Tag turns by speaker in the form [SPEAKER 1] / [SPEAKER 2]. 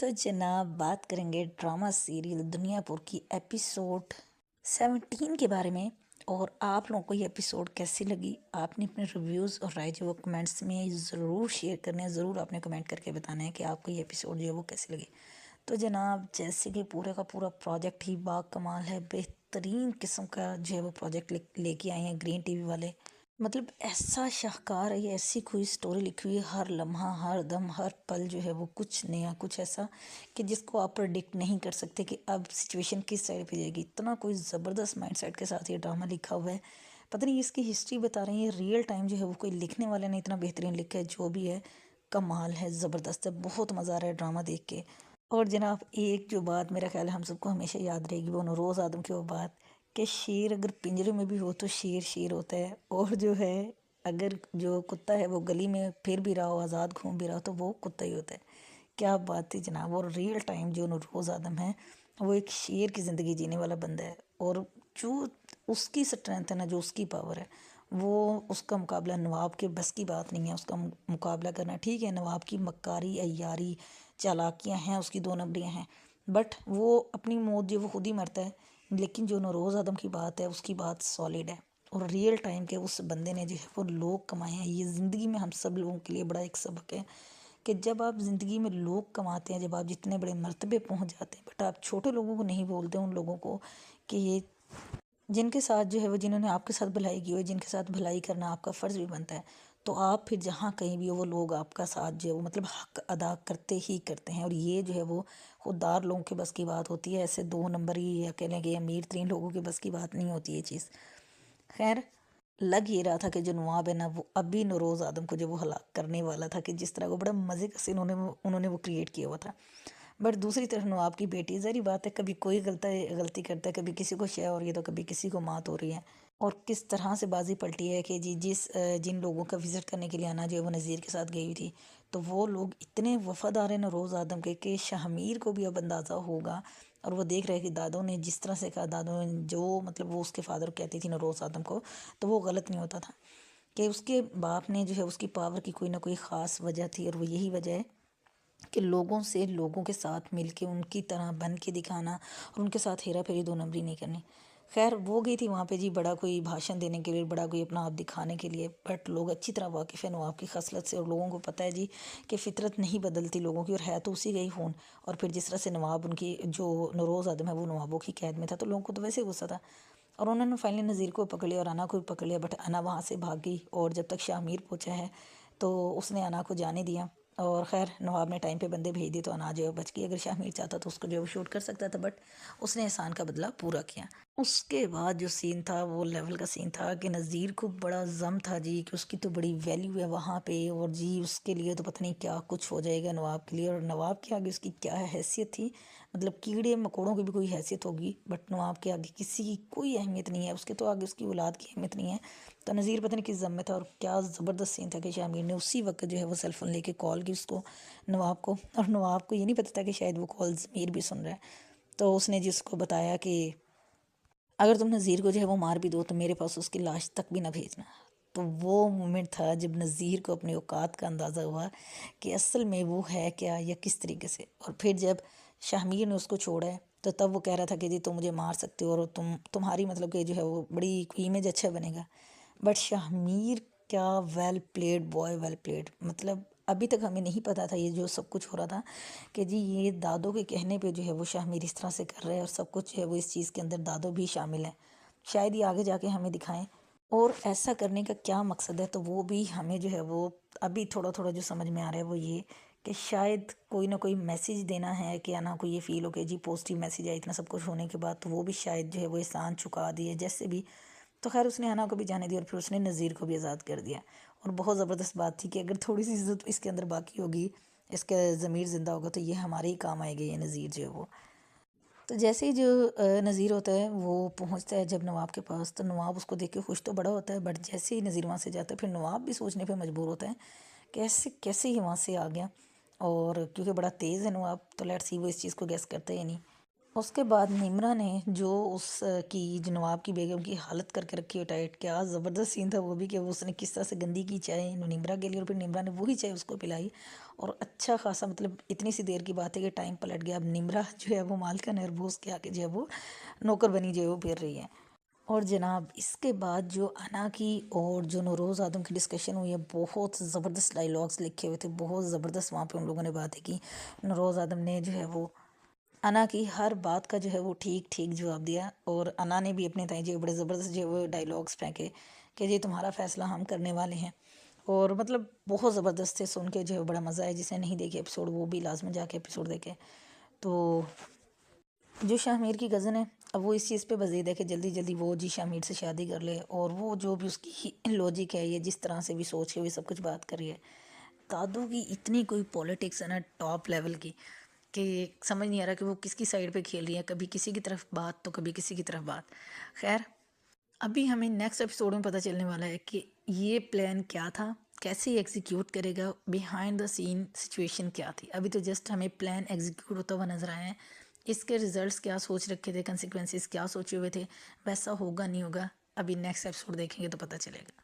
[SPEAKER 1] तो जनाब बात करेंगे ड्रामा सीरियल दुनियापुर की एपिसोड 17 के बारे में। और आप लोगों को ये एपिसोड कैसी लगी, आपने अपने रिव्यूज़ और राय जो वो कमेंट्स में ज़रूर शेयर करने हैं। ज़रूर आपने कमेंट करके बताना है कि आपको ये एपिसोड जो है वो कैसी लगी। तो जनाब जैसे कि पूरे का पूरा प्रोजेक्ट ही बाकमाल है, बेहतरीन किस्म का जो है वो प्रोजेक्ट लेके आए हैं ग्रीन टीवी वाले। मतलब ऐसा शाहकार है ये, ऐसी कोई स्टोरी लिखी हुई है, हर लम्हा हर दम हर पल जो है वो कुछ नया कुछ ऐसा कि जिसको आप प्रेडिक्ट नहीं कर सकते कि अब सिचुएशन किस साइड पे जाएगी। इतना कोई ज़बरदस्त माइंडसेट के साथ ये ड्रामा लिखा हुआ है। पता नहीं इसकी हिस्ट्री बता रही है, रियल टाइम जो है वो कोई लिखने वाले ने इतना बेहतरीन लिखा है। जो भी है कमाल है, ज़बरदस्त है, बहुत मज़ा आ रहा है ड्रामा देख के। और जनाब एक जो बात मेरा ख्याल है हम सबको हमेशा याद रहेगी, वो नौरोज़ आदम की वो बात कि शेर अगर पिंजरे में भी हो तो शेर शेर होता है, और जो है अगर जो कुत्ता है वो गली में फिर भी रहा हो, आज़ाद घूम भी रहा हो, तो वो कुत्ता ही होता है। क्या बात थी जनाब। और रियल टाइम जो नौरोज़ आदम है वो एक शेर की ज़िंदगी जीने वाला बंदा है। और जो उसकी स्ट्रेंथ है ना, जो उसकी पावर है, वो उसका मुकाबला नवाब के बस की बात नहीं है। उसका मुकाबला करना ठीक है, नवाब की मक्कारी अय्यारी चालाकियाँ हैं, उसकी दो नंबरियाँ हैं, बट वो अपनी मौत जो वो खुद ही मरता है। लेकिन जो नौरोज़ आदम की बात है उसकी बात सॉलिड है। और रियल टाइम के उस बंदे ने जो है वो लोग कमाए हैं। ये ज़िंदगी में हम सब लोगों के लिए बड़ा एक सबक है कि जब आप ज़िंदगी में लोग कमाते हैं, जब आप जितने बड़े मर्तबे पहुंच जाते हैं, बट आप छोटे लोगों को नहीं बोलते, उन लोगों को कि ये जिनके साथ जो है वो, जिन्होंने आपके साथ भलाई की हो, जिनके साथ भलाई करना आपका फ़र्ज़ भी बनता है, तो आप फिर जहाँ कहीं भी हो वो लोग आपका साथ जो है वो मतलब हक अदा करते ही करते हैं। और ये जो है वो खुददार लोगों के बस की बात होती है, ऐसे दो नंबरी या कह लें कि अमीर तरीन लोगों के बस की बात नहीं होती ये चीज़। खैर, लग ये रहा था कि जो नवाब है ना वो अभी नौरोज़ आदम को जो वो हलाक करने वाला था, कि जिस तरह को बड़ा मज़े का सीन उन्होंने वो क्रिएट किया हुआ था। बट दूसरी तरफ नवाब की बेटी, ज़ाहिर बात है कभी कोई गलती करता है, कभी किसी को शय हो रही है तो कभी किसी को मात हो रही है। और किस तरह से बाजी पलटी है कि जी जिन लोगों का विज़िट करने के लिए आना जो है वो नज़ीर के साथ गई हुई थी, तो वो लोग इतने वफ़ादार हैं नौरोज़ आदम के कि शाहमीर को भी अब अंदाज़ा होगा। और वो देख रहे हैं कि दादों ने जिस तरह से कहा, दादों ने जो मतलब वो उसके फादर कहती थी नौरोज़ आदम को, तो वो गलत नहीं होता था। कि उसके बाप ने जो है उसकी पावर की कोई ना कोई ख़ास वजह थी, और वो यही वजह है कि लोगों से लोगों के साथ मिलके उनकी तरह बन के दिखाना, और उनके साथ हेरा फेरी दो नंबरी नहीं करनी। खैर वो गई थी वहाँ पे जी बड़ा कोई भाषण देने के लिए, बड़ा कोई अपना आप दिखाने के लिए, बट लोग अच्छी तरह वाकिफ़ है नवाब की खसलत से, और लोगों को पता है जी कि फ़ितरत नहीं बदलती लोगों की, और है तो उसी का ही खून। और फिर जिस तरह से नवाब, उनकी जो नौरोज़ आदम है वो नवाबों की कैद में था, तो लोगों को तो वैसे ही गुस्सा था। और उन्होंने फाइनली नज़ीर को पकड़ लिया और अना को भी पकड़ लिया, बट अना वहाँ से भाग गई। और जब तक शाहमीर पहुँचा है तो उसने अना को जाने दिया। और ख़ैर नवाब ने टाइम पे बंदे भेज दिए तो अना जो है बच गई। अगर शाहमीर चाहता तो उसको जो है वो शूट कर सकता था, बट उसने एहसान का बदला पूरा किया। उसके बाद जो सीन था वो लेवल का सीन था कि नज़ीर को बड़ा ज़म था जी कि उसकी तो बड़ी वैल्यू है वहाँ पे, और जी उसके लिए तो पता नहीं क्या कुछ हो जाएगा नवाब के लिए, और नवाब के आगे उसकी क्या हैसियत थी। मतलब कीड़े मकोड़ों की भी कोई हैसियत होगी, बट नवाब के आगे किसी की कोई अहमियत नहीं है, उसके तो आगे उसकी औलाद की अहमियत नहीं है। तो नज़ीर पता नहीं किस ज़म में था। और क्या ज़बरदस्त सीन था कि शामिर ने उसी वक्त जो है वो सेलफ़ोन लेके कॉल की उसको, नवाब को। और नवाब को ये नहीं पता था कि शायद वो कॉल ज़मीर भी सुन रहा है। तो उसने जिसको बताया कि अगर तुम नज़ीर को जो है वो मार भी दो तो मेरे पास उसकी लाश तक भी ना भेजना। तो वो मोमेंट था जब नज़ीर को अपनी औकात का अंदाज़ा हुआ कि असल में वो है क्या या किस तरीके से। और फिर जब शाहमीर ने उसको छोड़ा है तो तब वो कह रहा था कि जी तुम मुझे मार सकते हो, और तुम्हारी मतलब कि जो है वो बड़ी इमेज अच्छा बनेगा। बट शाहमीर, क्या well played boy, well played. मतलब अभी तक हमें नहीं पता था ये जो सब कुछ हो रहा था कि जी ये दादो के कहने पे जो है वो शाहमीर इस तरह से कर रहे हैं, और सब कुछ है वो इस चीज़ के अंदर दादो भी शामिल है। शायद ये आगे जाके हमें दिखाएं, और ऐसा करने का क्या मकसद है तो वो भी हमें जो है वो अभी थोड़ा थोड़ा जो समझ में आ रहा है वो ये कि शायद कोई ना कोई मैसेज देना है कि ना कोई ये फील हो कि जी पॉजिटिव मैसेज है इतना सब कुछ होने के बाद, तो वो भी शायद जो है वो एहसान चुका दिए जैसे भी। तो खैर उसने हना को भी जाने दिया और फिर उसने नज़ीर को भी आज़ाद कर दिया। और बहुत ज़बरदस्त बात थी कि अगर थोड़ी सी इज़्ज़त इसके अंदर बाकी होगी, इसका ज़मीर ज़िंदा होगा, तो ये हमारे ही काम आएगा ये नज़ीर जो है वो। तो जैसे ही जो नज़ीर होता है वो पहुंचता है जब नवाब के पास, तो नवाब उसको देख के खुश तो बड़ा होता है, बट जैसे ही नज़ीर वहाँ से जाता है फिर नवाब भी सोचने पे मजबूर होता है कि ऐसे कैसे ही वहाँ से आ गया। और क्योंकि बड़ा तेज़ है नवाब, तो लेट्स सी वो इस चीज़ को गैस करता ही नहीं। اس کے بعد نمرہ نے جو اس کی جو نواب کی بیگم کی حالت کر کے رکھی ہو ٹائٹ، کیا زبردست سین تھا وہ بھی، کہ اس نے کس طرح سے گندی کی چائے نمرہ کے لیے، اور پھر نمرہ نے وہی چائے اس کو پلائی، اور اچھا خاصا مطلب اتنی سی دیر کی بات ہے کہ ٹائم پلٹ گیا، اب نمرہ جو ہے وہ مالکن ہے اور وہ اس کے آگے جو ہے وہ نوکر بنی جو ہے وہ پھر رہی ہے۔ اور جناب اس کے بعد جو انا کی اور جو نوروز آدم کی ڈسکشن ہوئی ہے، بہت زبردست ڈائلاگس لکھے ہوئے تھے، بہت زبردست وہاں پہ ان لوگوں نے باتیں کی۔ نوروز آدم نے جو ہے وہ انا کی ہر بات کا جو ہے وہ ٹھیک ٹھیک جواب دیا، اور انا نے بھی اپنے تائیں جو بڑے زبردست جو ہے وہ ڈائلاگس پھینکے کہ جی تمہارا فیصلہ ہم کرنے والے ہیں، اور مطلب بہت زبردست تھے، سن کے جو ہے بڑا مزہ ہے، جسے نہیں دیکھے ایپیسوڈ وہ بھی لازم جا کے ایپیسوڈ دیکھے۔ تو جو شاہ میر کی کزن ہے، اب وہ اس چیز پہ مزید ہے کہ جلدی جلدی وہ جی شاہ میر سے شادی کر لے، اور وہ جو بھی اس کی لوجک ہے، یہ جس طرح سے بھی سوچ کے ہوئی سب کچھ بات کر رہی ہے۔ دادو کی اتنی کوئی پولیٹکس ہے نا ٹاپ لیول کی، کہ سمجھ نہیں آ رہا کہ وہ کس کی سائڈ پہ کھیل رہی ہے، کبھی کسی کی طرف بات تو کبھی کسی کی طرف بات۔ خیر، ابھی ہمیں نیکسٹ ایپیسوڈ میں پتہ چلنے والا ہے کہ یہ پلان کیا تھا، کیسے ایگزیکیوٹ کرے گا، بیہائنڈ دا سین سچویشن کیا تھی۔ ابھی تو جسٹ ہمیں پلان ایگزیکیوٹ ہوتا ہوا نظر آیا ہے، اس کے ریزلٹس کیا سوچ رکھے تھے، کنسیکوینسز کیا سوچے ہوئے تھے، ویسا ہوگا نہیں ہوگا، ابھی نیکسٹ ایپیسوڈ دیکھیں گے تو پتہ چلے گا۔